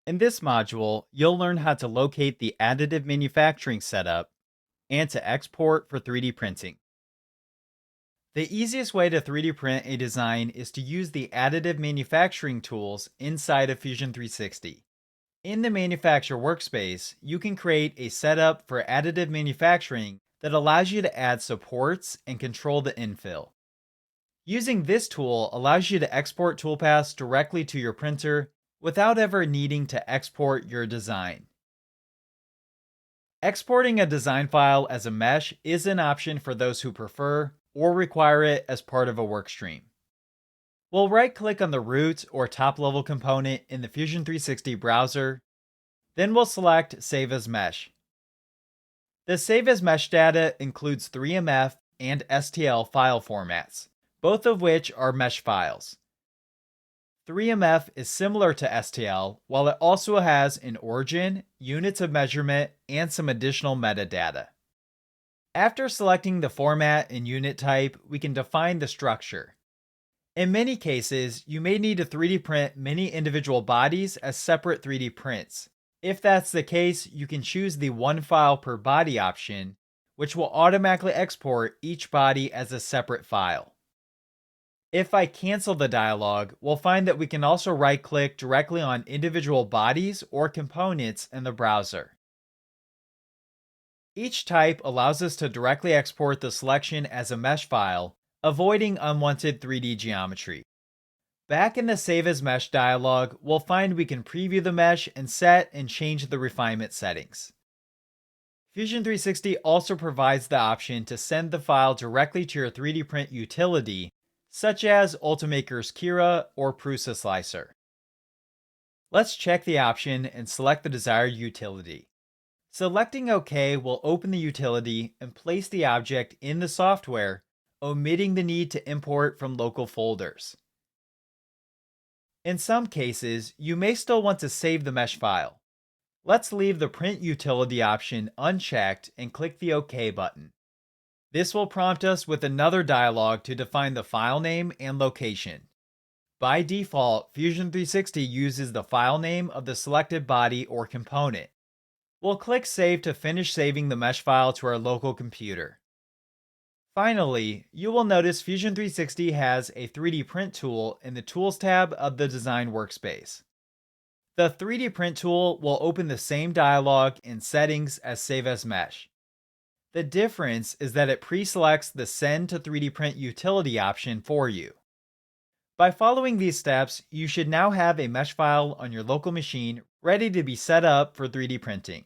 In this module, you'll learn how to locate the additive manufacturing setup and to export for 3D printing. The easiest way to 3D print a design is to use the additive manufacturing tools inside of Fusion 360. In the Manufacture workspace, you can create a setup for additive manufacturing that allows you to add supports and control the infill. Using this tool allows you to export toolpaths directly to your printer without ever needing to export your design. Exporting a design file as a mesh is an option for those who prefer or require it as part of a workstream. We'll right-click on the root or top-level component in the Fusion 360 browser, then we'll select Save as Mesh. The Save as Mesh data includes 3MF and STL file formats, both of which are mesh files. 3MF is similar to STL, while it also has an origin, units of measurement, and some additional metadata. After selecting the format and unit type, we can define the structure. In many cases, you may need to 3D print many individual bodies as separate 3D prints. If that's the case, you can choose the one file per body option, which will automatically export each body as a separate file. If I cancel the dialog, we'll find that we can also right-click directly on individual bodies or components in the browser. Each type allows us to directly export the selection as a mesh file, avoiding unwanted 3D geometry. Back in the Save as Mesh dialog, we'll find we can preview the mesh and set and change the refinement settings. Fusion 360 also provides the option to send the file directly to your 3D print utility, such as Ultimaker's Kira or Prusa Slicer. Let's check the option and select the desired utility. Selecting OK will open the utility and place the object in the software, omitting the need to import from local folders. In some cases, you may still want to save the mesh file. Let's leave the Print Utility option unchecked and click the OK button. This will prompt us with another dialog to define the file name and location. By default, Fusion 360 uses the file name of the selected body or component. We'll click Save to finish saving the mesh file to our local computer. Finally, you will notice Fusion 360 has a 3D print tool in the Tools tab of the Design workspace. The 3D print tool will open the same dialog in Settings as Save as Mesh. The difference is that it pre-selects the Send to 3D Print utility option for you. By following these steps, you should now have a mesh file on your local machine ready to be set up for 3D printing.